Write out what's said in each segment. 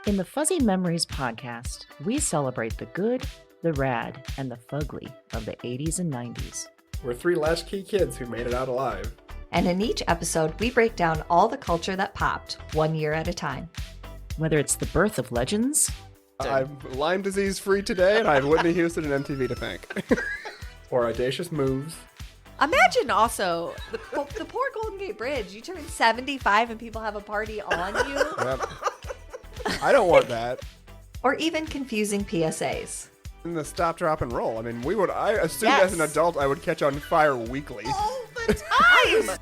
In the Fuzzy Memories podcast, we celebrate the good, the rad, and the fugly of the 80s and 90s. We're three latchkey kids who made it out alive. And in each episode, we break down all the culture that popped, 1 year at a time. Whether it's the birth of legends... I'm Lyme disease free today, and I have Whitney Houston and MTV to thank. Or audacious moves. Imagine also the poor Golden Gate Bridge. You turn 75 and people have a party on you. Yep. I don't want that. Or even confusing PSAs. And the stop, drop, and roll. I mean, I assumed as an adult I would catch on fire weekly. All the time!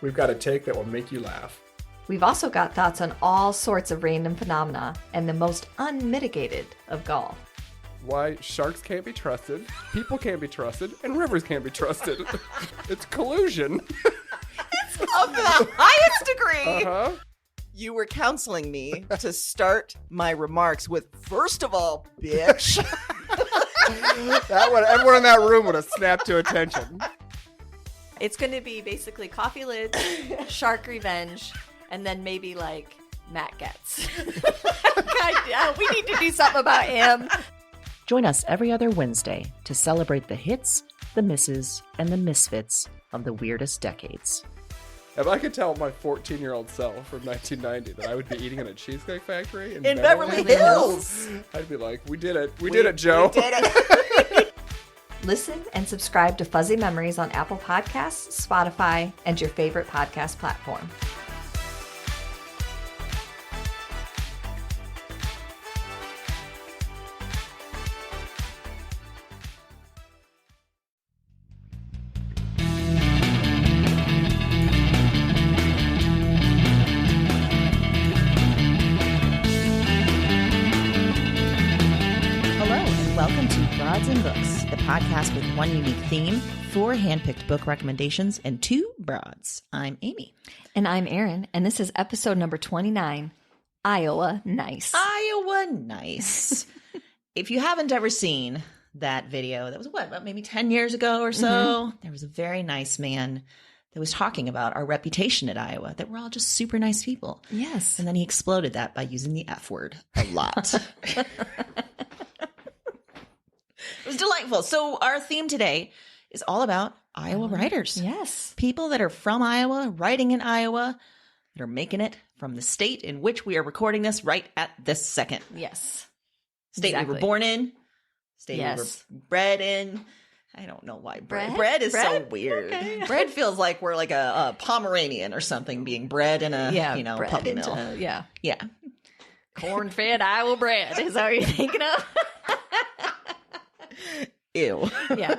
We've got a take that will make you laugh. We've also got thoughts on all sorts of random phenomena and the most unmitigated of golf. Why sharks can't be trusted, people can't be trusted, and rivers can't be trusted. It's collusion. It's of the highest degree. Uh-huh. You were counseling me to start my remarks with, first of all, bitch. Everyone in that room would have snapped to attention. It's going to be basically coffee lids, shark revenge, and then maybe like Matt Getz. God, we need to do something about him. Join us every other Wednesday to celebrate the hits, the misses, and the misfits of the weirdest decades. If I could tell my 14-year-old self from 1990 that I would be eating in a Cheesecake Factory in Beverly Hills, I'd be like, we did it. We did it, Joe. We did it. Listen and subscribe to Fuzzy Memories on Apple Podcasts, Spotify, and your favorite podcast platform. Welcome to Broads and Books, the podcast with one unique theme, 4 handpicked book recommendations, and 2 broads. I'm Amy. And I'm Erin, and this is episode number 29, Iowa Nice. Iowa Nice. If you haven't ever seen that video, that was about maybe 10 years ago or so, there was a very nice man that was talking about our reputation at Iowa, that we're all just super nice people. Yes. And then he exploded that by using the F word a lot. It was delightful. So our theme today is all about Iowa writers. Yes. People that are from Iowa, writing in Iowa, that are making it from the state in which we are recording this right at this second. Yes. State we were born in. State we were bred in. I don't know why bread. Bread is so weird. Okay. Bread feels like we're like a Pomeranian or something being bred in a puppy mill. Yeah. Corn-fed Iowa bread. Is that what you're thinking of? Ew. Yeah,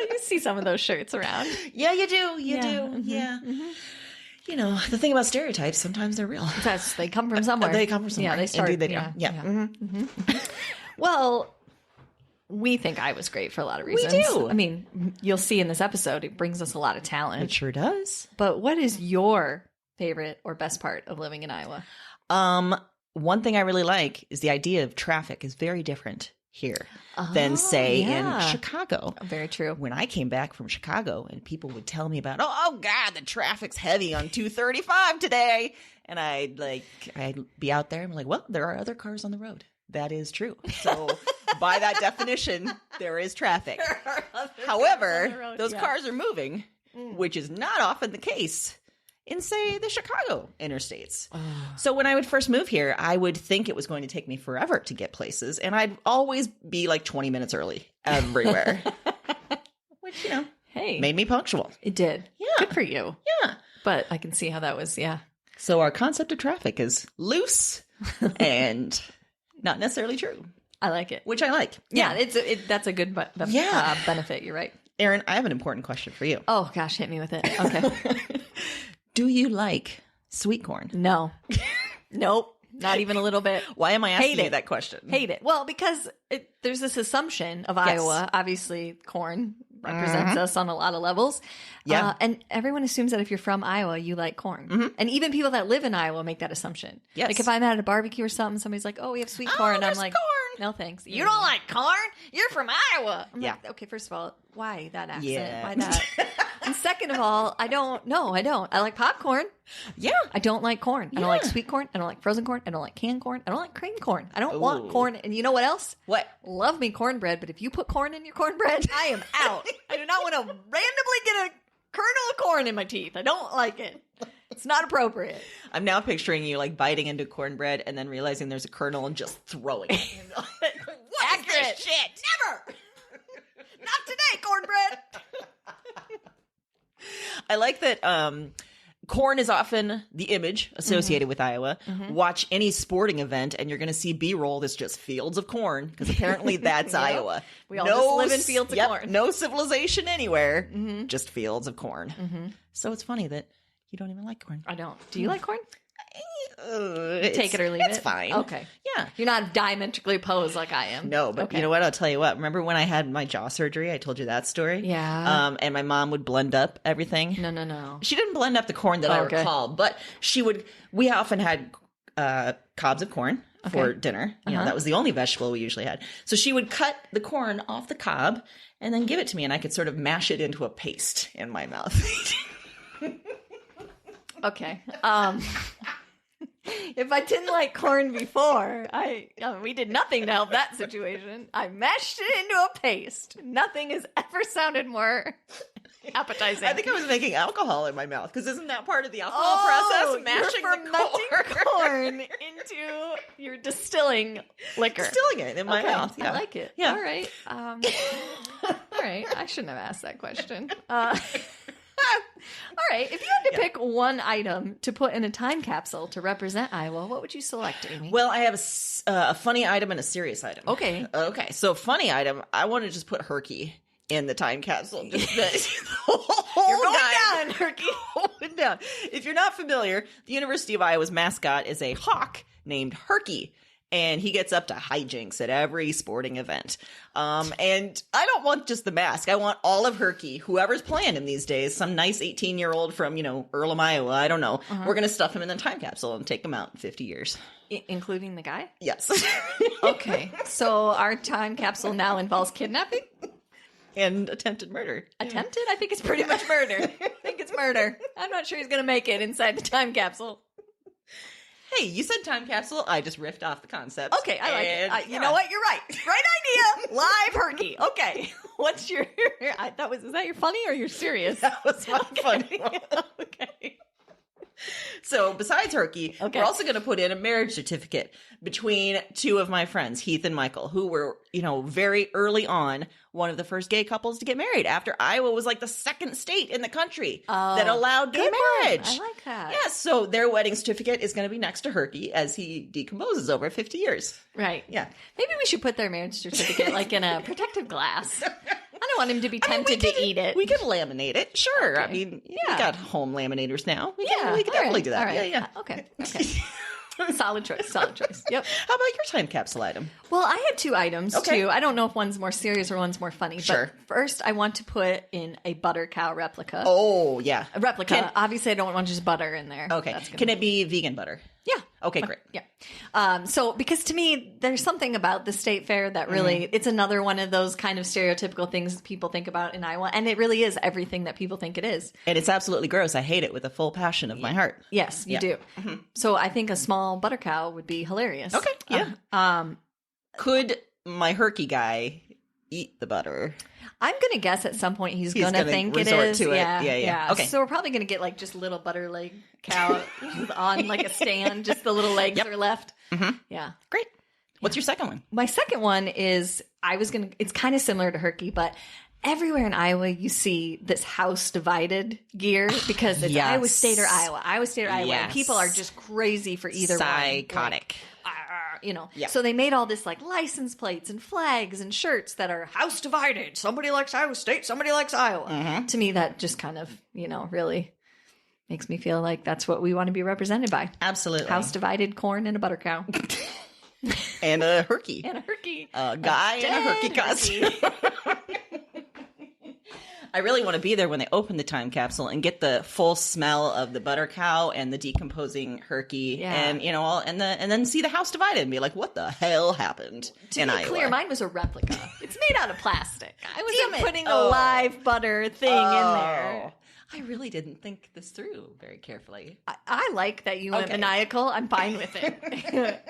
you see some of those shirts around. Yeah, you do. You do. Mm-hmm. Yeah. Mm-hmm. You know, the thing about stereotypes, sometimes they're real. They come from somewhere. Yeah, they start. Indeed they do. Yeah. Mm-hmm. Mm-hmm. Well, we think I was great for a lot of reasons. We do. I mean, you'll see in this episode, it brings us a lot of talent. It sure does. But what is your favorite or best part of living in Iowa? One thing I really like is the idea of traffic is very different here than, say, in Chicago. Very true. When I came back from Chicago and people would tell me about, oh God, the traffic's heavy on 235 today. And I'd be out there and I'm like, well, there are other cars on the road. That is true. So by that definition, there is traffic. However, those cars are moving, which is not often the case in, say, the Chicago interstates. So when I would first move here, I would think it was going to take me forever to get places, and I'd always be like 20 minutes early everywhere. Which, made me punctual. It did. Yeah. Good for you. Yeah. But I can see how that was, So our concept of traffic is loose and not necessarily true. I like it. Which I like. Yeah, that's a good benefit. You're right. Erin, I have an important question for you. Oh, gosh, hit me with it. Okay. Do you like sweet corn? No. Nope. Not even a little bit. Why am I asking you that question? Hate it. Well, because there's this assumption of Iowa. Obviously, corn represents us on a lot of levels. Yeah. And everyone assumes that if you're from Iowa, you like corn. Mm-hmm. And even people that live in Iowa make that assumption. Yes. Like if I'm at a barbecue or something, somebody's like, oh, we have sweet corn. And I'm like, corn. No, thanks. You don't like corn? You're from Iowa. I'm like, okay, first of all, why that accent? Yeah. Why that? And second of all, I don't. I like popcorn. Yeah. I don't like corn. I don't like Yeah. sweet corn. I don't like frozen corn. I don't like canned corn. I don't like creamed corn. I don't want Ooh. corn. And you know what else? What? Love me cornbread, but if you put corn in your cornbread, I am out. I do not want to randomly get a kernel of corn in my teeth. I don't like it. It's not appropriate. I'm now picturing you like biting into cornbread and then realizing there's a kernel and just throwing it. What is this shit? Never. Not today, cornbread. I like that corn is often the image associated with Iowa. Watch any sporting event and you're going to see B-roll that's just fields of corn because apparently that's Iowa. We all just live in fields of corn. No civilization anywhere, just fields of corn. So it's funny that you don't even like corn. I don't. Do you like corn? Take Take it or leave it. It's fine. Okay. Yeah. You're not diametrically opposed like I am. No, but Okay. you know what? I'll tell you what. Remember when I had my jaw surgery? I told you that story? Yeah. And my mom would blend up everything. No. She didn't blend up the corn that I Okay. recall, but we often had cobs of corn for dinner. You know, that was the only vegetable we usually had. So she would cut the corn off the cob and then give it to me, and I could sort of mash it into a paste in my mouth. Okay. If I didn't like corn before, we did nothing to help that situation. I mashed it into a paste. Nothing has ever sounded more appetizing. I think I was making alcohol in my mouth, because isn't that part of the alcohol process? Mashing you're the fermenting corn. corn into your distilling liquor. Distilling it in my Okay, mouth. Yeah. I like it. Yeah. All right. All right. I shouldn't have asked that question. All right. If you had to pick one item to put in a time capsule to represent Iowa, what would you select, Amy? Well, I have a funny item and a serious item. Okay. Okay. So funny item, I want to just put Herky in the time capsule. Just You're going down, Herky. Going down. If you're not familiar, the University of Iowa's mascot is a hawk named Herky. And he gets up to hijinks at every sporting event. And I don't want just the mask. I want all of Herky, whoever's playing him these days, some nice 18-year-old from, Earlham, Iowa. I don't know. We're going to stuff him in the time capsule and take him out in 50 years. Including the guy? Yes. Okay. So our time capsule now involves kidnapping? And attempted murder. Attempted? I think it's pretty much murder. I think it's murder. I'm not sure he's going to make it inside the time capsule. Hey, you said time capsule. I just riffed off the concept. Okay, I like And, it. You know what? You're right. Right idea. Live Herky. Okay. What's your... is that your funny or your serious? That was my funny one. Okay. So besides Herky, Okay. we're also going to put in a marriage certificate between two of my friends, Heath and Michael, who were, very early on one of the first gay couples to get married after Iowa was like the second state in the country that allowed gay Good one. marriage. I like that. Yes, so their wedding certificate is going to be next to Herky as he decomposes over 50 years. Right. Yeah. Maybe we should put their marriage certificate like in a protective glass. I don't want him to be tempted to eat it. We could laminate it. Sure. I Okay. mean, we Yeah. got home laminators now. We Yeah, can all definitely right, do that. all right. Yeah. Okay. Solid choice. Yep. How about your time capsule item? Well, I had two items Okay. too. I don't know if one's more serious or one's more funny. Sure. But first, I want to put in a butter cow replica. Oh, yeah. A replica. Can- Obviously, I don't want just butter in there. Okay. That's gonna Can it be vegan butter? Yeah. Okay, great. Yeah. So because to me, there's something about the state fair that really, it's another one of those kind of stereotypical things people think about in Iowa. And it really is everything that people think it is. And it's absolutely gross. I hate it with a full passion of my heart. Yes, you Yeah. do. So I think a small butter cow would be hilarious. Okay, yeah. Could my Herky guy eat the butter? I'm going to guess at some point he's going to gonna think it resort is. to it. Yeah, Yeah. Okay. So we're probably going to get like just little butter leg cow on like a stand. Just the little legs are left. Yeah. Great. What's your second one? My second one is it's kind of similar to Herky, but everywhere in Iowa you see this house divided gear because it's Yes. Iowa State or Iowa. Iowa State or Iowa. And Yes. people are just crazy for either one. Psychotic. Yeah. So they made all this like license plates and flags and shirts that are house divided. Somebody likes Iowa State, somebody likes Iowa. To me, that just kind of, really makes me feel like that's what we want to be represented by. Absolutely. House divided corn and a butter cow. And a Herky. And a Herky. A guy in a Herky dead costume. I really want to be there when they open the time capsule and get the full smell of the butter cow and the decomposing herky, and and then see the house divided and be like, what the hell happened in Iowa? Clear, mine was a replica. It's made out of plastic. I wasn't putting a live butter thing in there. I really didn't think this through very carefully. I like that you went maniacal. I'm fine with it.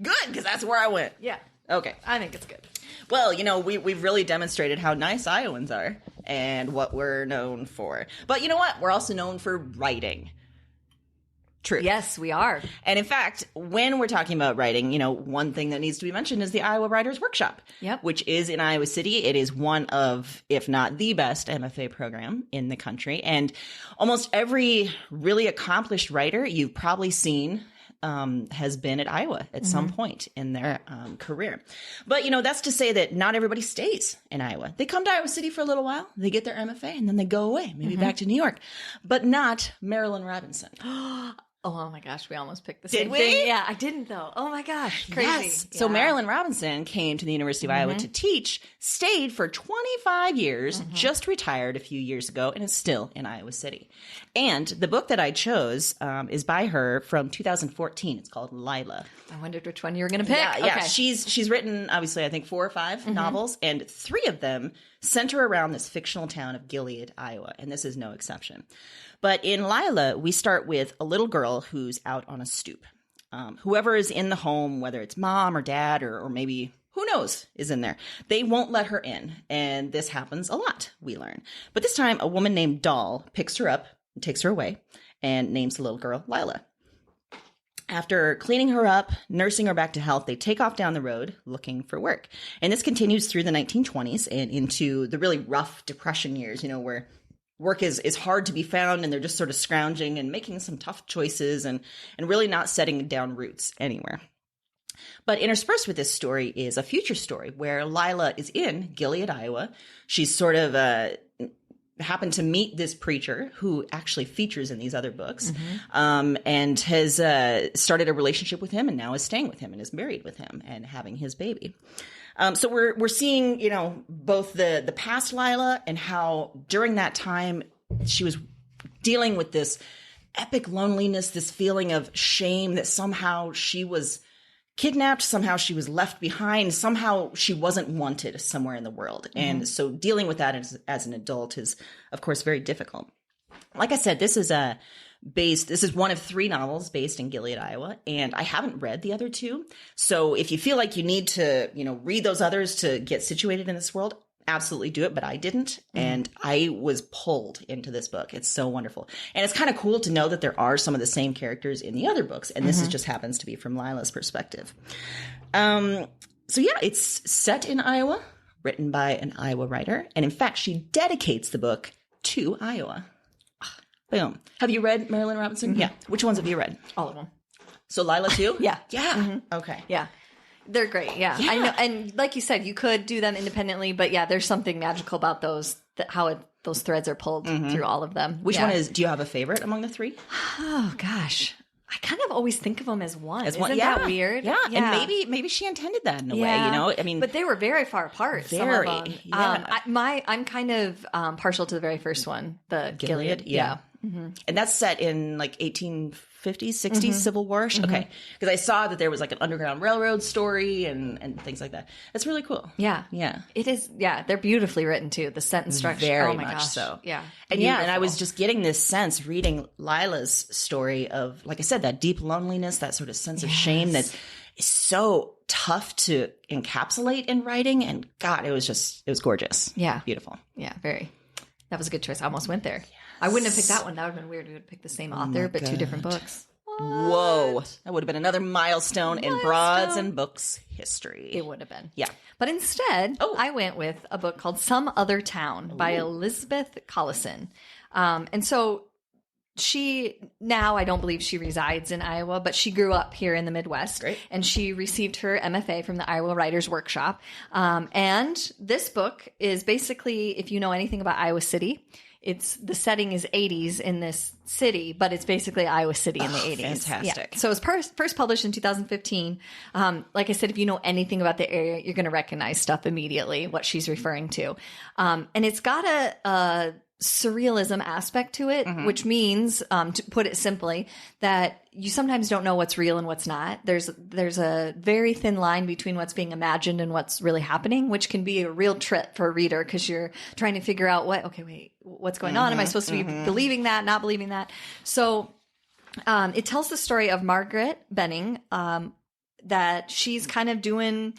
Good, because that's where I went. Yeah. Okay. I think it's good. Well, we've really demonstrated how nice Iowans are and what we're known for. But you know what? We're also known for writing. True. Yes, we are. And in fact, when we're talking about writing, one thing that needs to be mentioned is the Iowa Writers Workshop, which is in Iowa City. It is one of, if not the best MFA program in the country. And almost every really accomplished writer you've probably seen has been at Iowa at some point in their career. But, that's to say that not everybody stays in Iowa. They come to Iowa City for a little while, they get their MFA, and then they go away, maybe back to New York. But not Marilyn Robinson. Oh my gosh, we almost picked the Did same we? thing. Yeah, I didn't though. Oh my gosh, crazy. Yes. So Marilyn Robinson came to the University of Iowa to teach, stayed for 25 years, just retired a few years ago, and is still in Iowa City. And the book that I chose is by her from 2014. It's called Lila. I wondered which one you were going to pick. Yeah. Okay. She's written, obviously, I think 4 or 5 novels, and 3 of them center around this fictional town of Gilead, Iowa, and this is no exception. But in Lila, we start with a little girl who's out on a stoop. Whoever is in the home, whether it's mom or dad or maybe who knows is in there, they won't let her in. And this happens a lot, we learn. But this time, a woman named Doll picks her up and takes her away and names the little girl Lila. After cleaning her up, nursing her back to health, they take off down the road looking for work. And this continues through the 1920s and into the really rough Depression years, where work is hard to be found and they're just sort of scrounging and making some tough choices and really not setting down roots anywhere. But interspersed with this story is a future story where Lila is in Gilead, Iowa. She's sort of happened to meet this preacher who actually features in these other books, and has started a relationship with him and now is staying with him and is married with him and having his baby. So we're seeing, both the past Lila and how during that time she was dealing with this epic loneliness, this feeling of shame that somehow she was kidnapped, somehow she was left behind, somehow she wasn't wanted somewhere in the world. And so dealing with that as an adult is, of course, very difficult. Like I said, this is one of 3 novels based in Gilead, Iowa, and I haven't read the other 2. So if you feel like you need to, read those others to get situated in this world, absolutely do it, but I didn't. And I was pulled into this book. It's so wonderful. And it's kind of cool to know that there are some of the same characters in the other books, and this just happens to be from Lila's perspective. So yeah, it's set in Iowa, written by an Iowa writer, and in fact, she dedicates the book to Iowa. Boom. Have you read Marilyn Robinson? Yeah. Which ones have you read? All of them. So Lila too? Yeah. Yeah. Okay. Yeah. They're great. Yeah. I know. And like you said, you could do them independently, but yeah, there's something magical about those, those threads are pulled through all of them. Which one do you have a favorite among the 3? Oh gosh. I kind of always think of them as one. Isn't yeah. that weird? Yeah. And maybe she intended that in a way, I mean, but they were very far apart. Very. Some of them. Yeah. I'm kind of partial to the very first one, the Gilead. Yeah. And that's set in like 1850s, 60s, Civil War. Okay. Because I saw that there was like an Underground Railroad story and things like that. That's really cool. Yeah. Yeah. It is. Yeah. They're beautifully written too. The sentence structure. Very oh my much gosh. so. Yeah. And and I was just getting this sense reading Lila's story of, like I said, that deep loneliness, that sort of sense of shame that is so tough to encapsulate in writing. And God, it was gorgeous. Yeah. Beautiful. Yeah. Very. That was a good choice. I almost went there. Yes. I wouldn't have picked that one. That would have been weird. We would have picked the same author, but 2 different books. What? Whoa. That would have been another milestone in Broads and Books history. It would have been. Yeah. But instead, I went with a book called Some Other Town by Elizabeth Collison. And so I don't believe she resides in Iowa, but she grew up here in the Midwest. Great. And she received her MFA from the Iowa Writers Workshop. And this book is basically, if you know anything about Iowa City, the setting is 80s in this city, but it's basically Iowa City in the 80s. Fantastic. Yeah. So it was first published in 2015. Like I said, if you know anything about the area, you're going to recognize stuff immediately, what she's referring to. And it's got a surrealism aspect to it, which means, to put it simply, that you sometimes don't know what's real and what's not. There's a very thin line between what's being imagined and what's really happening, which can be a real trip for a reader because you're trying to figure out what's going on? Am I supposed to be believing that, not believing that? So it tells the story of Margaret Benning, that she's kind of doing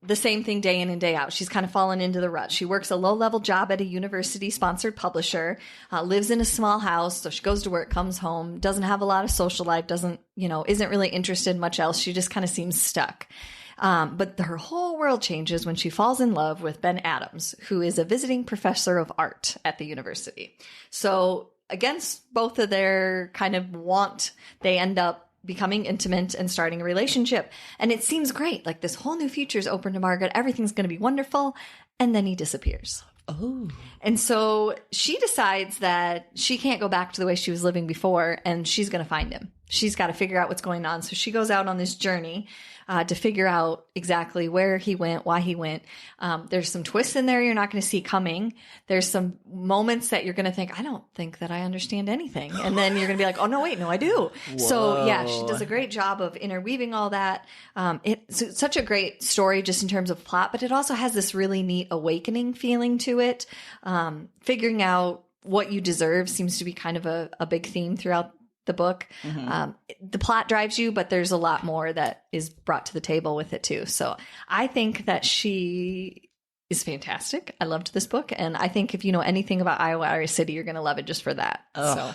the same thing day in and day out. She's kind of fallen into the rut. She works a low-level job at a university-sponsored publisher, lives in a small house, so she goes to work, comes home, doesn't have a lot of social life, isn't really interested in much else. She just kind of seems stuck. But her whole world changes when she falls in love with Ben Adams, who is a visiting professor of art at the university. So against both of their kind of want, they end up becoming intimate and starting a relationship. And it seems great. Like this whole new future is open to Margaret. Everything's going to be wonderful. And then he disappears. Oh. And so she decides that she can't go back to the way she was living before, and she's going to find him. She's got to figure out what's going on. So she goes out on this journey to figure out exactly where he went, why he went. There's some twists in there you're not going to see coming. There's some moments that you're going to think, I don't think that I understand anything. And then you're going to be like, oh, no, wait, no, I do. Whoa. So yeah, she does a great job of interweaving all that. It's such a great story just in terms of plot, but it also has this really neat awakening feeling to it. Figuring out what you deserve seems to be kind of a big theme throughout the book. The plot drives you, but there's a lot more that is brought to the table with it too. So I think that she is fantastic. I loved this book. And I think if you know anything about Iowa City, you're going to love it just for that. Oh. So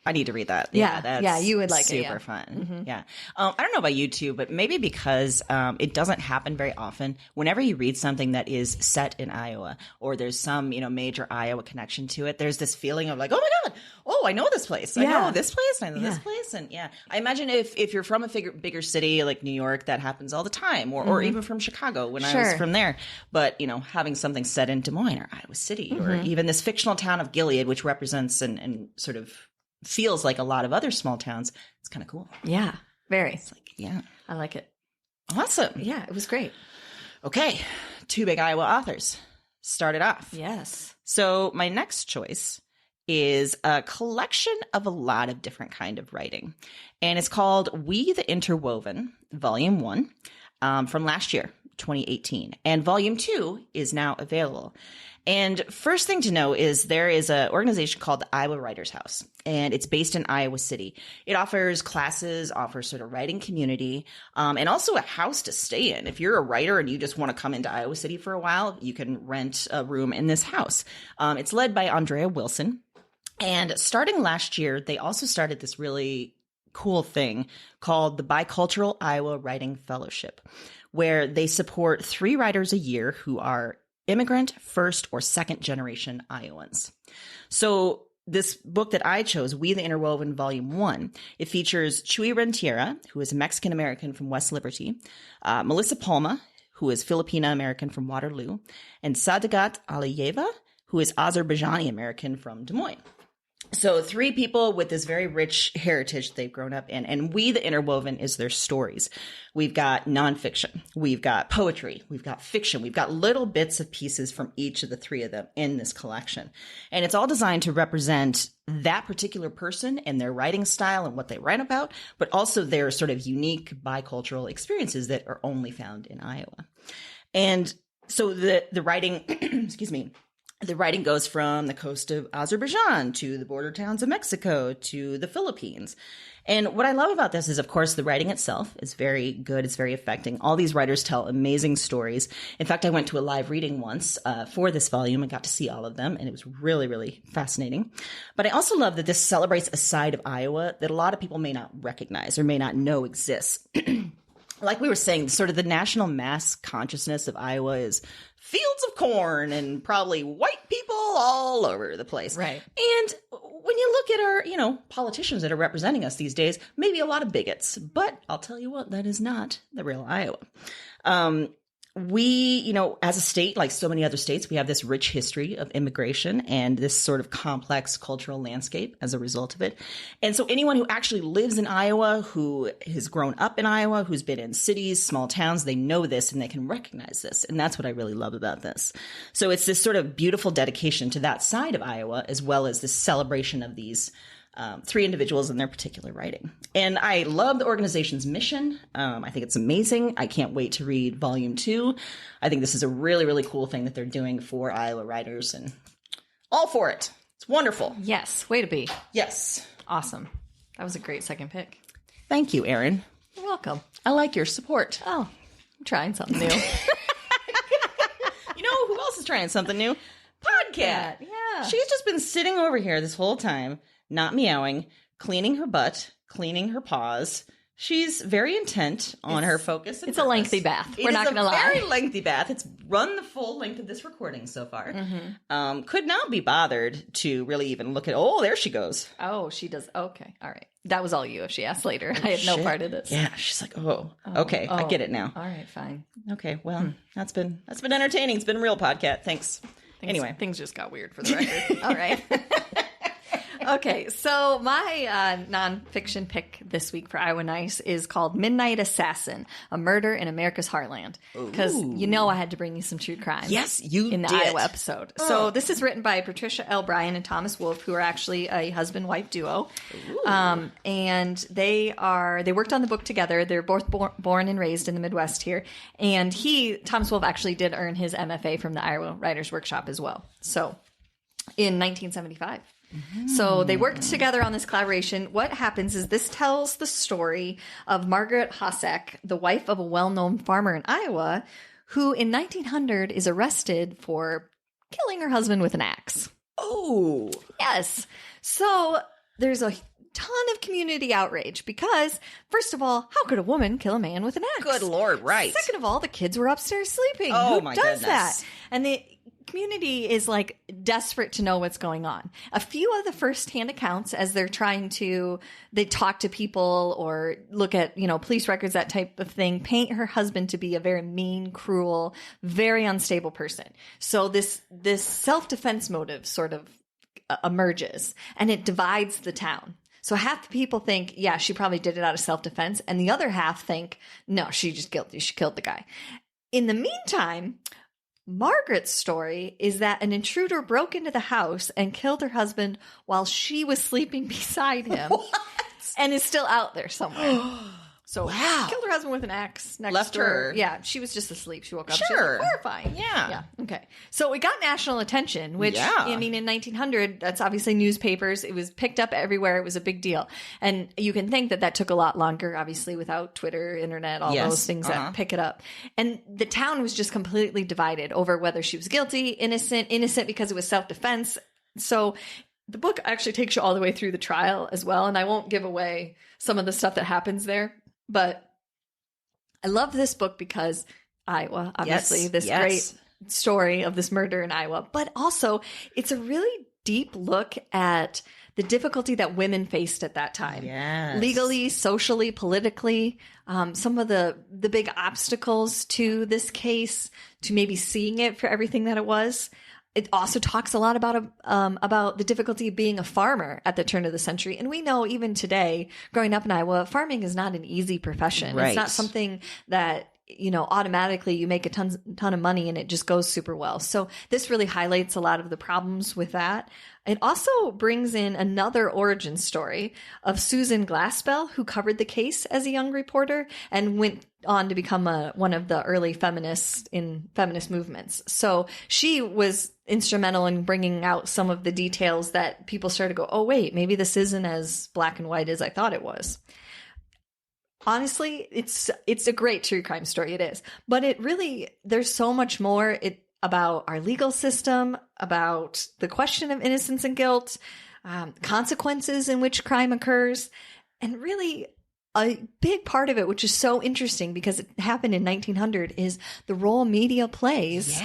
I need to read that. Yeah, That's you would like it. Super fun. Yeah. I don't know about you two, but maybe because it doesn't happen very often. Whenever you read something that is set in Iowa, or there's some major Iowa connection to it, there's this feeling of like, oh my God, oh, I know this place. I know this place. I know this place. And I imagine if you're from a bigger city like New York, that happens all the time, or even from Chicago when I was from there. But having something set in Des Moines or Iowa City, or even this fictional town of Gilead, which represents and sort of feels like a lot of other small towns, it's kind of cool. Yeah, very. It's like, yeah. I like it. Awesome. Yeah, it was great. Okay. 2 big Iowa authors started off. Yes. So my next choice is a collection of a lot of different kind of writing. And it's called We the Interwoven, Volume 1, from last year, 2018. And Volume 2 is now available. And first thing to know is there is an organization called the Iowa Writers House, and it's based in Iowa City. It offers classes, offers sort of writing community, and also a house to stay in. If you're a writer and you just want to come into Iowa City for a while, you can rent a room in this house. It's led by Andrea Wilson. And starting last year, they also started this really cool thing called the Bicultural Iowa Writing Fellowship, where they support 3 writers a year who are immigrant, first, or second generation Iowans. So this book that I chose, We the Interwoven, Volume 1, it features Chuy Rentiera, who is a Mexican-American from West Liberty, Melissa Palma, who is Filipina-American from Waterloo, and Sadagat Aliyeva, who is Azerbaijani-American from Des Moines. So 3 people with this very rich heritage they've grown up in. And We the Interwoven is their stories. We've got nonfiction. We've got poetry. We've got fiction. We've got little bits of pieces from each of the 3 of them in this collection. And it's all designed to represent that particular person and their writing style and what they write about, but also their sort of unique bicultural experiences that are only found in Iowa. And so the writing, excuse me, the writing goes from the coast of Azerbaijan to the border towns of Mexico to the Philippines. And what I love about this is, of course, the writing itself is very good. It's very affecting. All these writers tell amazing stories. In fact, I went to a live reading once for this volume and got to see all of them, and it was really, really fascinating. But I also love that this celebrates a side of Iowa that a lot of people may not recognize or may not know exists. Like we were saying, sort of the national mass consciousness of Iowa is fields of corn and probably white people all over the place. Right. And when you look at our, politicians that are representing us these days, maybe a lot of bigots. But I'll tell you what, that is not the real Iowa. we, as a state, like so many other states, we have this rich history of immigration and this sort of complex cultural landscape as a result of it. And so anyone who actually lives in Iowa, who has grown up in Iowa, who's been in cities, small towns, they know this and they can recognize this. And that's what I really love about this. So it's this sort of beautiful dedication to that side of Iowa, as well as this celebration of these three individuals in their particular writing. And I love the organization's mission. I think it's amazing. I can't wait to read volume 2. I think this is a really, really cool thing that they're doing for Iowa writers, and all for it. It's wonderful. Yes. Way to be. Yes. Awesome. That was a great second pick. Thank you, Erin. You're welcome. I like your support. Oh, I'm trying something new. You know who else is trying something new? Podcat. Yeah. She's just been sitting over here this whole time, not meowing, cleaning her butt, cleaning her paws. She's very intent on her focus. It's a lengthy bath. We're not going to lie. It's a very lengthy bath. It's run the full length of this recording so far. Mm-hmm. Could not be bothered to really even look at. Oh, there she goes. Oh, she does. Okay. All right. That was all you if she asked later. I had no part of this. Yeah. She's like, okay. I get it now. All right. Fine. Okay. Well, that's been entertaining. It's been a real podcast. Thanks. Anyway. Things just got weird for the record. All right. Okay, so my nonfiction pick this week for Iowa Nice is called Midnight Assassin, A Murder in America's Heartland. Because I had to bring you some true crime. Yes, you in the did. Iowa episode. So this is written by Patricia L. Bryan and Thomas Wolfe, who are actually a husband-wife duo. And they worked on the book together. They're both born and raised in the Midwest here. And Thomas Wolfe, actually did earn his MFA from the Iowa Writers Workshop as well. So in 1975. So they worked together on this collaboration. What happens is this tells the story of Margaret Hossack, the wife of a well-known farmer in Iowa, who in 1900 is arrested for killing her husband with an axe. Oh. Yes. So there's a ton of community outrage because, first of all, how could a woman kill a man with an axe? Good Lord, right. Second of all, the kids were upstairs sleeping. Oh, Who my does goodness. that? And the community is like desperate to know what's going on. A few of the first-hand accounts, as they talk to people or look at, police records, that type of thing, paint her husband to be a very mean, cruel, very unstable person. So this self-defense motive sort of emerges, and it divides the town. So half the people think, yeah, she probably did it out of self-defense, and the other half think, no, she killed the guy. In the meantime, Margaret's story is that an intruder broke into the house and killed her husband while she was sleeping beside him. And is still out there somewhere. So killed her husband with an axe next Left door. her. Yeah, she was just asleep. She woke up. Sure. She was like, horrifying. Yeah. Okay. So it got national attention, which, in 1900, that's obviously newspapers. It was picked up everywhere. It was a big deal. And you can think that took a lot longer, obviously, without Twitter, internet, all those things that pick it up. And the town was just completely divided over whether she was guilty, innocent because it was self-defense. So the book actually takes you all the way through the trial as well. And I won't give away some of the stuff that happens there. But I love this book because Iowa, obviously, great story of this murder in Iowa. But also, it's a really deep look at the difficulty that women faced at that time. Yes. Legally, socially, politically, some of the big obstacles to this case, to maybe seeing it for everything that it was. It also talks a lot about the difficulty of being a farmer at the turn of the century. And we know even today, growing up in Iowa, farming is not an easy profession. Right. It's not something that, automatically you make a ton of money and it just goes super well. So this really highlights a lot of the problems with that. It also brings in another origin story of Susan Glaspell, who covered the case as a young reporter and went on to become one of the early feminists in feminist movements. So she was instrumental in bringing out some of the details that people started to go, oh, wait, maybe this isn't as black and white as I thought it was. Honestly, it's a great true crime story. It is. But there's so much more about our legal system, about the question of innocence and guilt, consequences in which crime occurs, and really a big part of it, which is so interesting because it happened in 1900, is the role media plays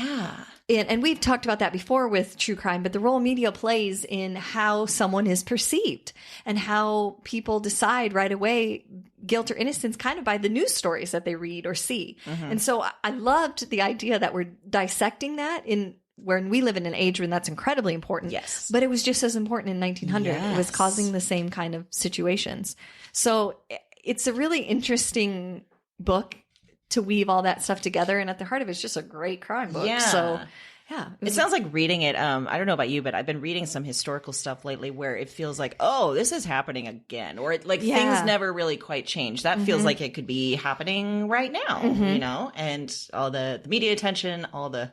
and we've talked about that before with true crime, but the role media plays in how someone is perceived and how people decide right away guilt or innocence kind of by the news stories that they read or see. And so I loved the idea that we're dissecting that in when we live in an age when that's incredibly important. Yes. But it was just as important in 1900. It was Yes. causing the same kind of situations. So it's a really interesting book to weave all that stuff together. And at the heart of it, it's just a great crime book. Yeah. So yeah. It sounds like reading it. I don't know about you, but I've been reading some historical stuff lately where it feels like, oh, this is happening again, or it, like things never really quite change. That feels like it could be happening right now, you know, and all the media attention, all the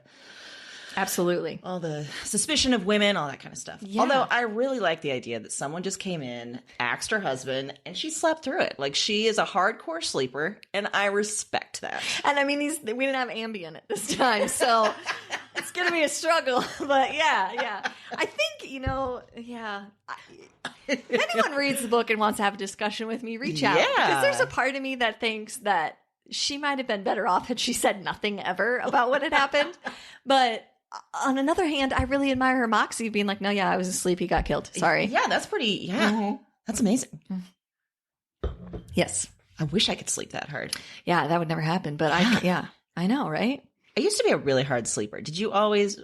suspicion of women, all that kind of stuff. Yeah. Although I really like the idea that someone just came in, axed her husband, and she slept through it. Like, she is a hardcore sleeper, and I respect that. And I mean, we didn't have Ambien at this time, so it's going to be a struggle. But yeah. I think, if anyone reads the book and wants to have a discussion with me, reach out. Yeah. Because there's a part of me that thinks that she might have been better off had she said nothing ever about what had happened. But on another hand, I really admire her moxie being like, no, I was asleep. He got killed. Sorry. Yeah, that's pretty, that's amazing. Yes. I wish I could sleep that hard. Yeah, that would never happen. But I know, right? I used to be a really hard sleeper.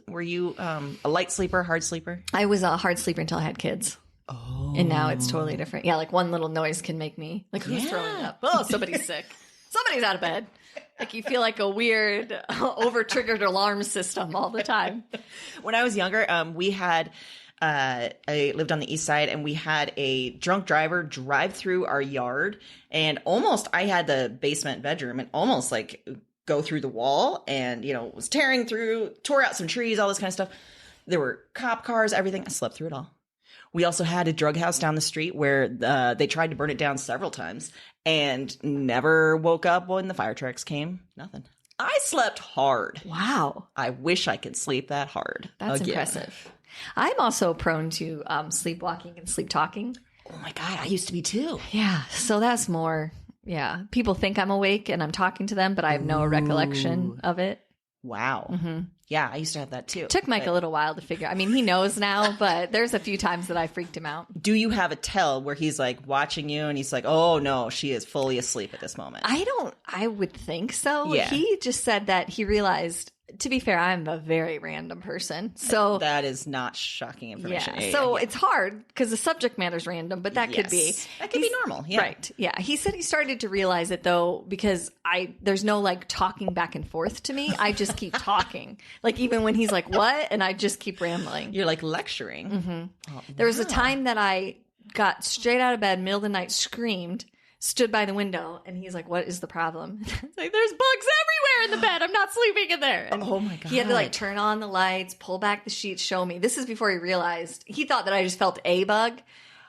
Were you a light sleeper, hard sleeper? I was a hard sleeper until I had kids. Oh. And now it's totally different. Yeah, like one little noise can make me, like, who's throwing up? Oh, somebody's sick. Somebody's out of bed. Like, you feel like a weird, over-triggered alarm system all the time. When I was younger, we had, I lived on the east side, and we had a drunk driver drive through our yard, and I had the basement bedroom, and almost like go through the wall, and, was tore out some trees, all this kind of stuff. There were cop cars, everything. I slept through it all. We also had a drug house down the street where they tried to burn it down several times and never woke up when the fire trucks came. Nothing. I slept hard. Wow. I wish I could sleep that hard. That's again. impressive. I'm also prone to sleepwalking and sleep talking. Oh my God, I used to be too. Yeah. So that's more, people think I'm awake and I'm talking to them, but I have no recollection of it. Wow. Mm-hmm. Yeah, I used to have that too. Took Mike a little while to figure. I mean, he knows now, but there's a few times that I freaked him out. Do you have a tell where he's like watching you and he's like, oh no, she is fully asleep at this moment? I would think so. Yeah. He just said that he realized, to be fair, I'm a very random person. So that is not shocking information. Yeah. So it's hard because the subject matter is random, but that could be. That could be normal. Yeah. Right. Yeah. He said he started to realize it though, because there's no like talking back and forth to me. I just keep talking. Like even when he's like, what? And I just keep rambling. You're like lecturing. Mm-hmm. Oh, there was a time that I got straight out of bed, middle of the night, screamed, stood by the window, and he's like, what is the problem? It's like, there's bugs everywhere in the bed. I'm not sleeping in there. And oh my God. He had to like turn on the lights, pull back the sheets, show me. This is before he realized. He thought that I just felt a bug.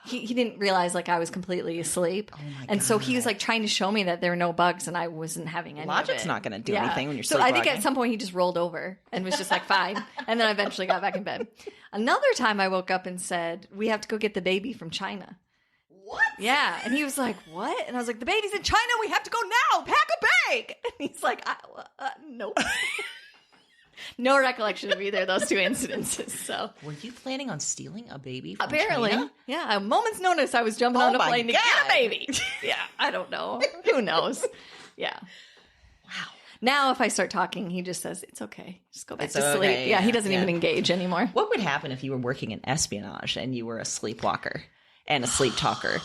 He didn't realize like I was completely asleep. Oh my God. And so he was like trying to show me that there were no bugs and I wasn't having any Logic's of it. not going to do anything when you're So sleepwalking. I think at some point he just rolled over and was just like, fine. And then I eventually got back in bed. Another time I woke up and said, we have to go get the baby from China. What? Yeah. And he was like, what? And I was like, the baby's in China. We have to go now. Pack a bag. And he's like, nope. No recollection of either of those two incidences. So, were you planning on stealing a baby from apparently, China? Yeah. A moment's notice, I was jumping on a plane to get a baby. Yeah. I don't know. Who knows? Yeah. Wow. Now, if I start talking, he just says, it's okay. Just go back to sleep. Okay, Yeah. He doesn't even engage anymore. What would happen if you were working in espionage and you were a sleepwalker and a sleep talker?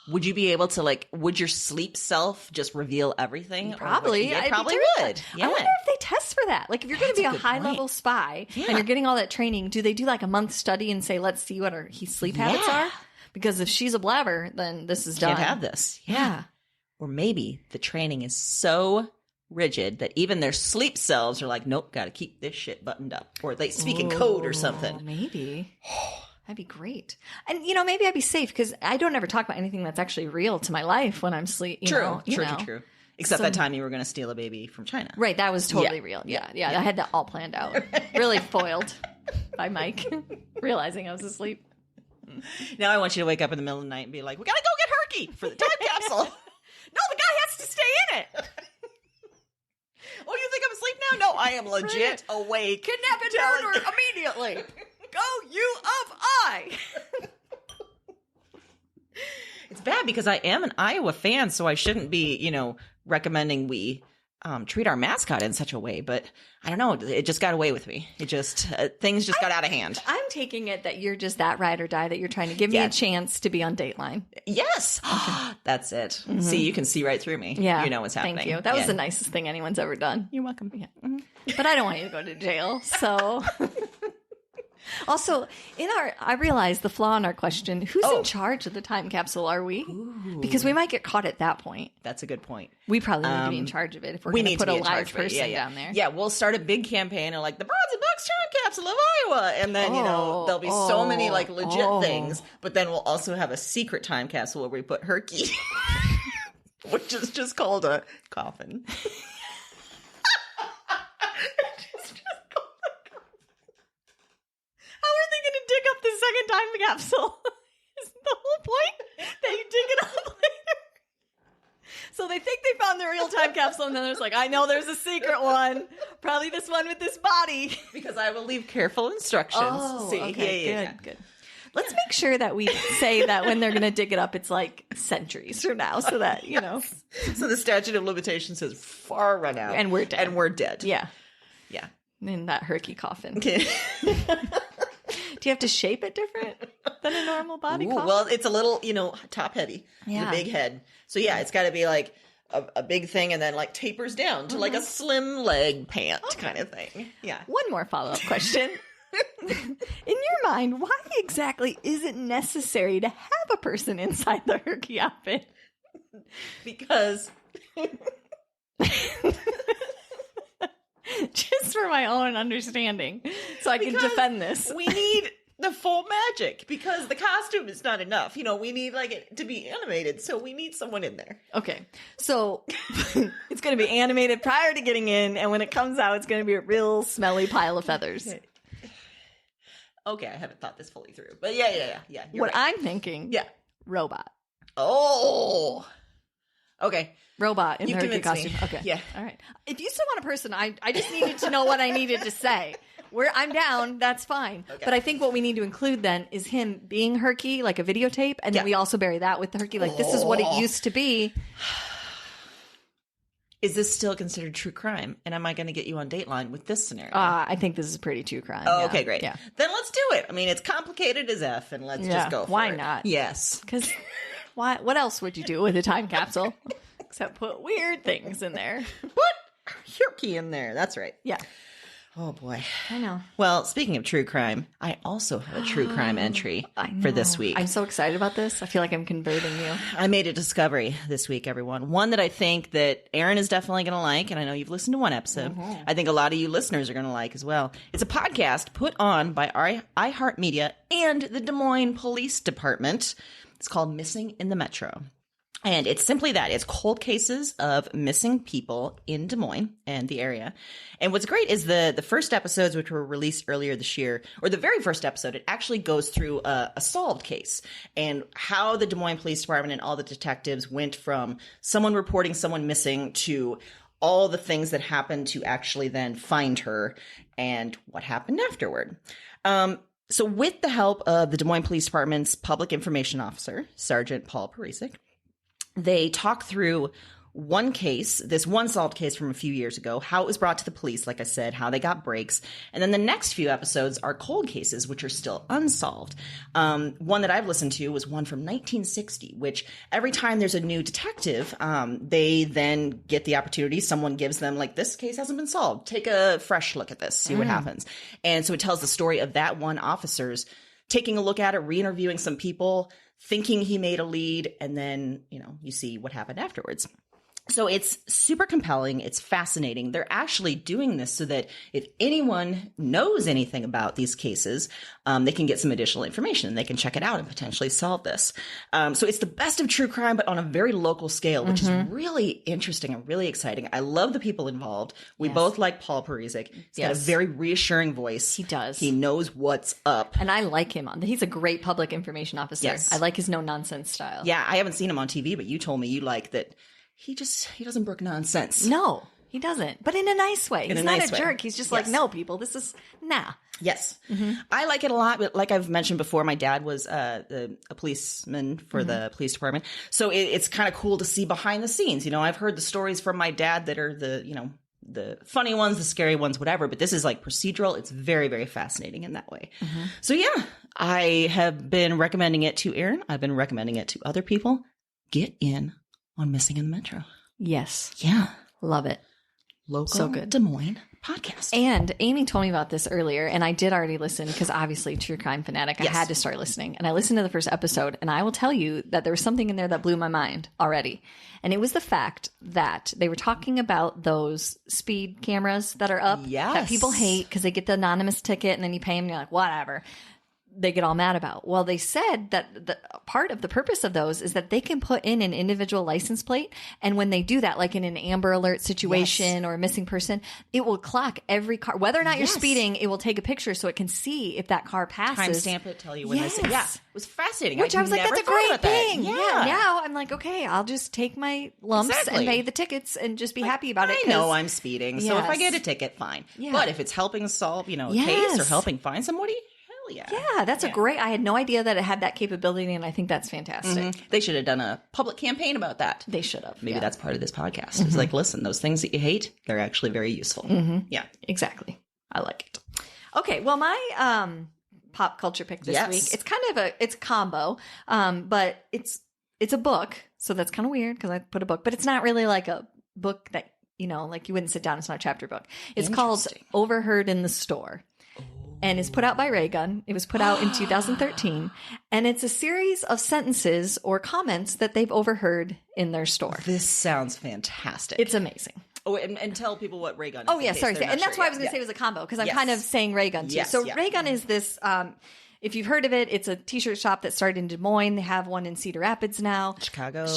Would you be able to would your sleep self just reveal everything? Probably. It probably would. Yeah. I wonder if they test for that. Like if you're going to be a high level spy and you're getting all that training, do they do like a month study and say, let's see what her sleep habits are? Because if she's a blabber, then this is done. Can't have this. Yeah. Or maybe the training is so rigid that even their sleep selves are like, nope, got to keep this shit buttoned up. Or they speak in code or something. Maybe. That'd be great. And, maybe I'd be safe because I don't ever talk about anything that's actually real to my life when I'm sleeping. True. Except that time you were going to steal a baby from China. Right. That was totally real. Yeah. I had that all planned out. Really foiled by Mike realizing I was asleep. Now I want you to wake up in the middle of the night and be like, we got to go get Herky for the time capsule. No, the guy has to stay in it. Oh, you think I'm asleep right now? No, I am legit awake. Kidnap and telling murder you- immediately. Go you of I. It's bad because I am an Iowa fan, so I shouldn't be, recommending we treat our mascot in such a way. But I don't know. It just got away with me. It just, things just got out of hand. I'm taking it that you're just that ride or die, that you're trying to give me a chance to be on Dateline. Yes. That's it. Mm-hmm. See, you can see right through me. Yeah. You know what's happening. Thank you. That was the nicest thing anyone's ever done. You're welcome. Yeah. But I don't want you to go to jail, so... Also, I realized the flaw in our question, who's in charge of the time capsule, are we? Ooh. Because we might get caught at that point. That's a good point. We probably need to be in charge of it if we're going to put a live person down there. Yeah, we'll start a big campaign of the Bronze and Bucks time capsule of Iowa. And then, there'll be so many legit things. But then we'll also have a secret time capsule where we put Herky, which is just called a coffin. Dig up the second time capsule. Isn't the whole point that you dig it up later? So they think they found the real time capsule, and then there's I know there's a secret one. Probably this one with this body. Because I will leave careful instructions. Oh, See? Okay, good. Let's make sure that we say that when they're going to dig it up, it's centuries from now, so that, So the statute of limitations has far run out. And we're dead. Yeah. Yeah. In that Herky coffin. Okay. Do you have to shape it different than a normal body coffin? Well, it's a little, top heavy. Yeah. The big head. So yeah, it's got to be a big thing and then tapers down to a slim leg pant kind of thing. Yeah. One more follow-up question. In your mind, why exactly is it necessary to have a person inside the Herky outfit? Because... Just for my own understanding, so I can defend this. We need the full magic because the costume is not enough. We need it to be animated, so we need someone in there. Okay, so it's going to be animated prior to getting in, and when it comes out, it's going to be a real smelly pile of feathers. Okay, I haven't thought this fully through, but yeah. What I'm thinking, robot. Oh, okay. Robot in the Herky costume. Me. Okay. Yeah. All right. If you still want a person, I just needed to know what I needed to say. I'm down. That's fine. Okay. But I think what we need to include then is him being Herky, like a videotape, and then we also bury that with the Herky. This is what it used to be. Is this still considered true crime? And am I going to get you on Dateline with this scenario? I think this is pretty true crime. Oh, yeah. okay, great. Yeah. Then let's do it. I mean, it's complicated as F, and let's just go for it. Why not? Yes. Because what else would you do with a time capsule? Except put weird things in there. Put Herky in there. That's right. Yeah. Oh, boy. I know. Well, speaking of true crime, I also have a true crime entry for this week. I'm so excited about this. I feel like I'm converting you. I made a discovery this week, everyone. One that I think that Erin is definitely going to like, and I know you've listened to one episode. Mm-hmm. I think a lot of you listeners are going to like as well. It's a podcast put on by iHeartMedia and the Des Moines Police Department. It's called Missing in the Metro. And it's simply that. It's cold cases of missing people in Des Moines and the area. And what's great is the first episodes, which were released earlier this year, or the very first episode, it actually goes through a solved case and how the Des Moines Police Department and all the detectives went from someone reporting someone missing to all the things that happened to actually then find her and what happened afterward. So with the help of the Des Moines Police Department's public information officer, Sergeant Paul Parisic, they talk through one case, this one solved case from a few years ago, how it was brought to the police, like I said, how they got breaks. And then the next few episodes are cold cases, which are still unsolved. One that I've listened to was one from 1960, which every time there's a new detective, they then get the opportunity. Someone gives them, this case hasn't been solved. Take a fresh look at this, see what happens. And so it tells the story of that one officer's taking a look at it, re-interviewing some people, thinking he made a lead, and then, you see what happened afterwards. So it's super compelling. It's fascinating. They're actually doing this so that if anyone knows anything about these cases, they can get some additional information. They can check it out and potentially solve this. So it's the best of true crime, but on a very local scale, which is really interesting and really exciting. I love the people involved. We both like Paul Parisic. He's got a very reassuring voice. He does. He knows what's up. And I like him. He's a great public information officer. Yes. I like his no-nonsense style. Yeah, I haven't seen him on TV, but you told me you like that. He doesn't brook nonsense. No. He doesn't, but in a nice way. He's not a jerk. He's just like, no, people, this is nah. Yes. I like it a lot. But like I've mentioned before, my dad was a policeman for the police department. So it's kind of cool to see behind the scenes. You know, I've heard the stories from my dad that are the funny ones, the scary ones, whatever. But this is like procedural. It's very, very fascinating in that way. So yeah, I have been recommending it to Erin. I've been recommending it to other people. Get in on Missing in the Metro. Yes. Yeah. Love it. Local So good. Des Moines podcast. And Amy told me about this earlier, and I did already listen because obviously true crime fanatic. I Yes. had to start listening. And I listened to the first episode, and I will tell you that there was something in there that blew my mind already. And it was the fact that they were talking about those speed cameras that are up that Yes. people hate because they get the anonymous ticket and then you pay them and you're like, whatever. They get all mad about. Well, they said that the part of the purpose of those is that they can put in an individual license plate. And when they do that, like in an Amber Alert situation or a missing person, it will clock every car. Whether or not you're speeding, it will take a picture so it can see if that car passes. Timestamp it, tell you when Yes. they say. Yeah, it was fascinating. Which I was like, never that's a thought great about that. thing. Yeah. Now I'm like, okay, I'll just take my lumps Exactly. and pay the tickets and just be happy about it. I 'cause- know I'm speeding, so if I Yes. get a ticket, fine. Yeah. But if it's helping solve, a case or Yes. helping find somebody, hell yeah. Yeah, that's a great. I had no idea that it had that capability, and I think that's fantastic. They should have done a public campaign about that. They should have. Maybe yeah. that's part of this podcast. It's like, listen, those things that you hate, they're actually very useful. Yeah. Exactly. I like it. Okay, well, my pop culture pick this Yes. week, it's kind of it's a combo, but it's a book, so that's kind of weird because I put a book, but it's not really like a book that, like you wouldn't sit down. It's not a chapter book. It's called Interesting. Overheard in the Store. And is put out by Raygun. It was put out in 2013. And it's a series of sentences or comments that they've overheard in their store. This sounds fantastic. It's amazing. Oh, and tell people what Raygun is. Oh, in yeah, case sorry. they're not And that's sure why I yet. was going to say it was a combo, because I'm Yes. kind of saying Raygun, too. Yes, so yeah. Raygun is this, if you've heard of it, it's a t-shirt shop that started in Des Moines. They have one in Cedar Rapids now. Chicago.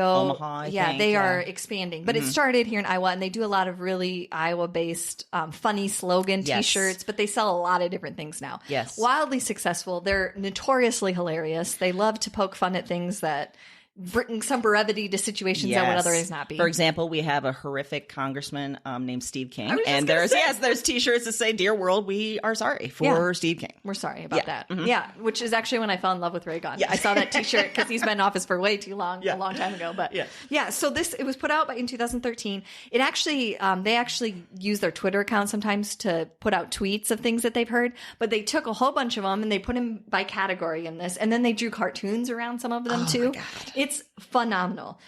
Omaha, I yeah, think, they yeah. are expanding. But it started here in Iowa, and they do a lot of really Iowa-based funny slogan Yes. t-shirts, but they sell a lot of different things now. Yes. Wildly successful. They're notoriously hilarious. They love to poke fun at things that bring some brevity to situations that would Yes. otherwise not be. For example, we have a horrific congressman named Steve King, was just and gonna there's T-shirts that say "Dear World, we are sorry" for Yeah. Steve King. We're sorry about Yeah. that. Yeah, which is actually when I fell in love with Raygun. Yeah. I saw that T-shirt because he's been in office for way too long, Yeah. a long time ago. But Yeah. so it was put out in 2013. It actually, they actually use their Twitter account sometimes to put out tweets of things that they've heard. But they took a whole bunch of them and they put them by category in this, and then they drew cartoons around some of them too. It's phenomenal.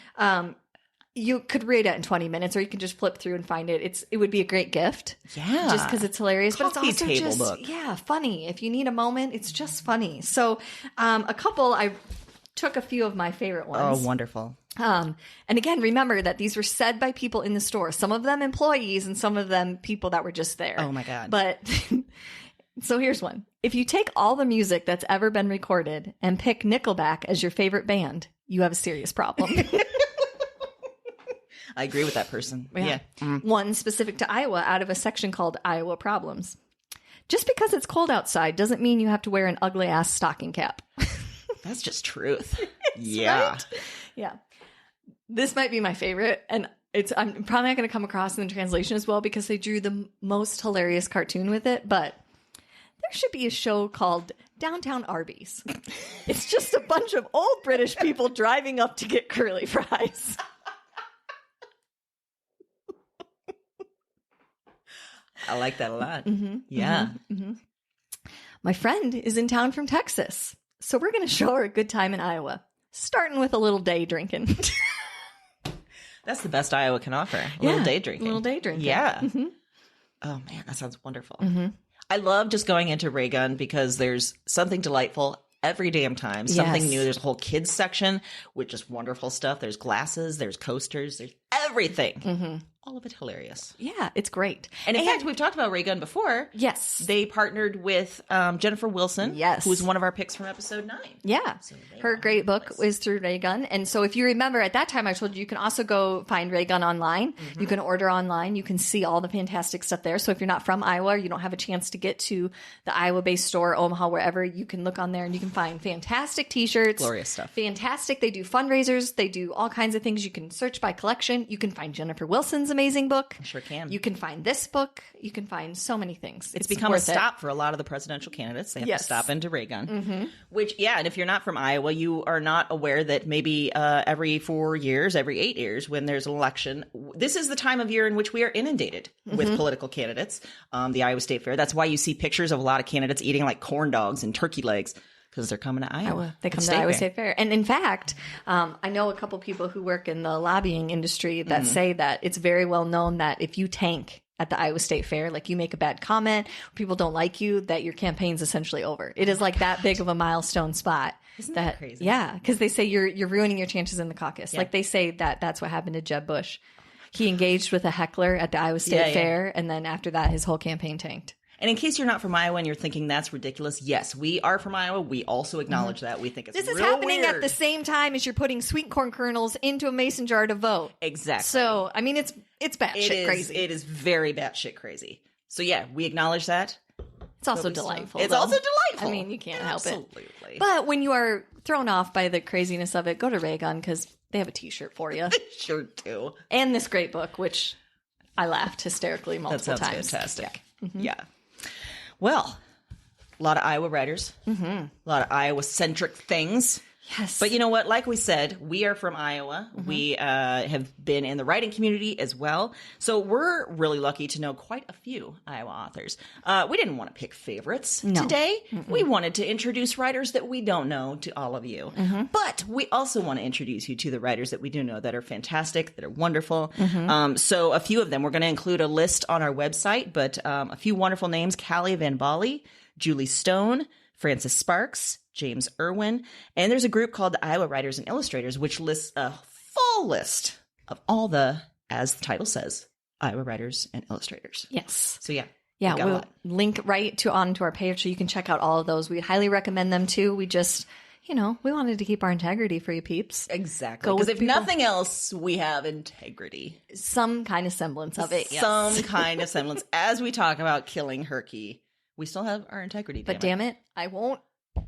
You could read it in 20 minutes, or you can just flip through and find it. It would be a great gift. Yeah. Just because it's hilarious. But it's Coffee also table just, book. yeah, funny. If you need a moment, it's just funny. So I took a few of my favorite Oh, ones. wonderful. And again, remember that these were said by people in the store. Some of them employees and some of them people that were just there. Oh, my God. But so here's one. If you take all the music that's ever been recorded and pick Nickelback as your favorite band, you have a serious problem. I agree with that person. Yeah. One specific to Iowa out of a section called Iowa Problems. Just because it's cold outside doesn't mean you have to wear an ugly ass stocking cap. That's just truth. Yeah. Right? Yeah. This might be my favorite, and I'm probably not going to come across in the translation as well because they drew the most hilarious cartoon with it, but there should be a show called Downtown Arby's. It's just a bunch of old British people driving up to get curly fries. I like that a lot. Yeah. My friend is in town from Texas, so we're going to show her a good time in Iowa, starting with a little day drinking. That's the best Iowa can offer. A little day drinking. A little day drinking. Yeah. Oh, man, that sounds wonderful. I love just going into Raygun because there's something delightful every damn time. Something Yes. new. There's a whole kids section with just wonderful stuff. There's glasses. There's coasters. There's everything. All of it hilarious. Yeah, it's great. And in fact, we've talked about Raygun before. Yes. They partnered with Jennifer Wilson. Yes. Who was one of our picks from episode 9. Yeah. Her great book is through Raygun. And so if you remember at that time, I told you can also go find Raygun online. You can order online. You can see all the fantastic stuff there. So if you're not from Iowa or you don't have a chance to get to the Iowa-based store, Omaha, wherever, you can look on there and you can find fantastic t-shirts. Glorious stuff. Fantastic. They do fundraisers. They do all kinds of things. You can search by collection. You can find Jennifer Wilson's amazing amazing book. Sure can. You can find this book. You can find so many things. It's become a worth it. stop for a lot of the presidential candidates. They have Yes. to stop into Raygun. Which, yeah, and if you're not from Iowa, you are not aware that maybe every 4 years, every 8 years, when there's an election, this is the time of year in which we are inundated with political candidates. The Iowa State Fair. That's why you see pictures of a lot of candidates eating like corn dogs and turkey legs. Because they're coming to Iowa. They come to Iowa State Fair. And in fact, I know a couple people who work in the lobbying industry that say that it's very well known that if you tank at the Iowa State Fair, like you make a bad comment, people don't like you, that your campaign's essentially over. It is like that big of a milestone spot. Isn't that crazy? Yeah, because they say you're ruining your chances in the caucus. Like they say that's what happened to Jeb Bush. He engaged with a heckler at the Iowa State Fair, and then after that, his whole campaign tanked. And in case you're not from Iowa and you're thinking that's ridiculous, yes, we are from Iowa. We also acknowledge that. We think it's This is real happening weird. at the same time as you're putting sweet corn kernels into a mason jar to vote. Exactly. So, I mean, it's batshit crazy. It is very batshit crazy. So yeah, we acknowledge that. It's also But we still- delightful. It's though. also delightful. I mean, you can't help it. Absolutely. But when you are thrown off by the craziness of it, go to Raygun because they have a T-shirt for you. Sure do. And this great book, which I laughed hysterically That multiple sounds times. fantastic. Yeah. Well, a lot of Iowa writers, a lot of Iowa-centric things. Yes. But you know what? Like we said, we are from Iowa. We have been in the writing community as well. So we're really lucky to know quite a few Iowa authors. We didn't want to pick favorites today. We wanted to introduce writers that we don't know to all of you. But we also want to introduce you to the writers that we do know that are fantastic, that are wonderful. So a few of them, we're going to include a list on our website, but a few wonderful names: Callie Van Bali, Julie Stone, Francis Sparks, James Irwin, and there's a group called the Iowa Writers and Illustrators, which lists a full list of all the, as the title says, Iowa Writers and Illustrators. yes. So yeah, Yeah, we've got a we'll lot. link right onto our page so you can check out all of those. We highly recommend them too. We just, we wanted to keep our integrity for you peeps. Exactly. Go Because with if people. nothing else, we have integrity. Some kind of semblance of it. Yes. Some kind of semblance. As we talk about killing Herky, we still have our integrity. But damn it, I won't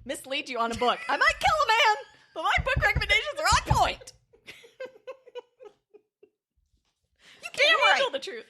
mislead you on a book. I might kill a man, but my book recommendations are on point. You can't handle the truth.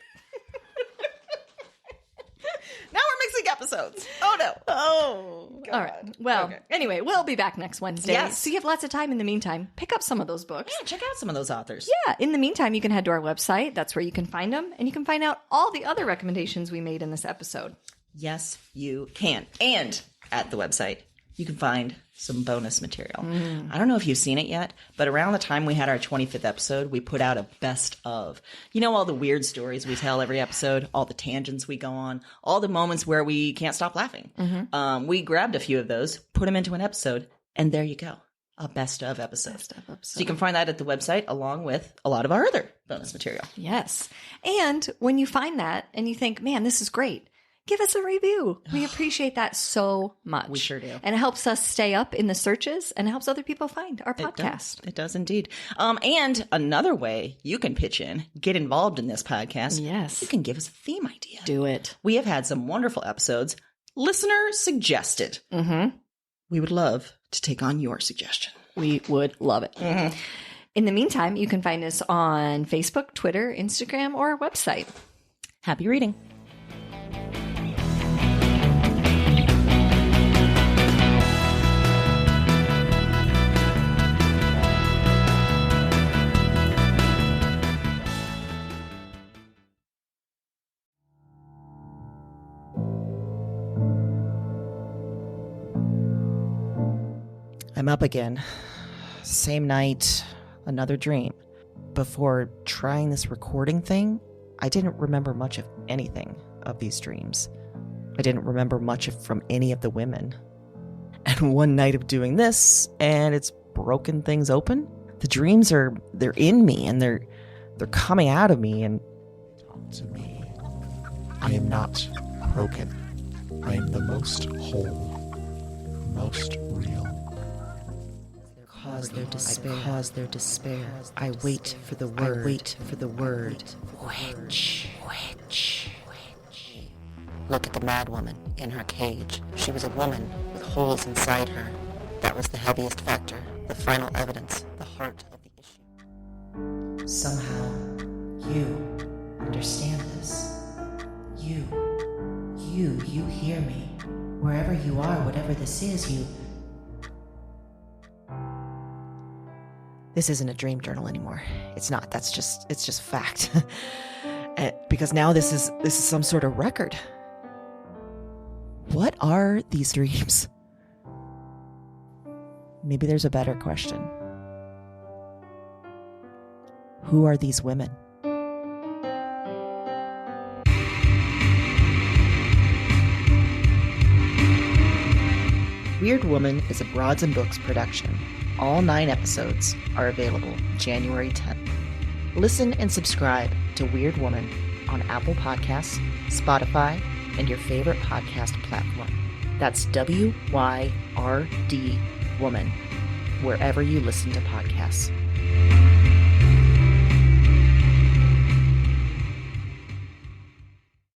Now we're mixing episodes. Oh no. Oh, all right. Well, Okay. anyway, we'll be back next Wednesday. Yes. So you have lots of time in the meantime. Pick up some of those books. Yeah, check out some of those authors. Yeah. In the meantime, you can head to our website. That's where you can find them. And you can find out all the other recommendations we made in this episode. Yes, you can. And at the website, you can find some bonus material. I don't know if you've seen it yet, but around the time we had our 25th episode, we put out a best of. You know, all the weird stories we tell every episode, all the tangents we go on, all the moments where we can't stop laughing. We grabbed a few of those, put them into an episode, and there you go. A best of episode. So you can find that at the website along with a lot of our other bonus material. Yes. And when you find that and you think, man, this is great, give us a review. We appreciate that so much. We sure do. And it helps us stay up in the searches and it helps other people find our podcast. It does indeed. And another way you can pitch in, get involved in this podcast. Yes. You can give us a theme idea. Do it. We have had some wonderful episodes. Listener suggested. We would love to take on your suggestion. We would love it. In the meantime, you can find us on Facebook, Twitter, Instagram, or our website. Happy reading. I'm up again. Same night, another dream. Before trying this recording thing, I didn't remember much of anything of these dreams. I didn't remember much from any of the women. And one night of doing this, and it's broken things open. The dreams they're in me, and they're coming out of me, and Talk to me. I am not broken. I am the most whole, most real. Cause their despair. Cause their despair. I wait for the word. I wait for the word. Witch. Witch. Witch. Look at the mad woman in her cage. She was a woman with holes inside her. That was the heaviest factor, the final evidence, the heart of the issue. Somehow, you you hear me. Wherever you are, whatever this is, you... This isn't a dream journal anymore. It's not. It's just fact. Because now this is some sort of record. What are these dreams? Maybe there's a better question. Who are these women? Weird Woman is a Broads and Books production. All 9 episodes are available January 10th. Listen and subscribe to Weird Woman on Apple Podcasts, Spotify, and your favorite podcast platform. That's WYRD Woman, wherever you listen to podcasts.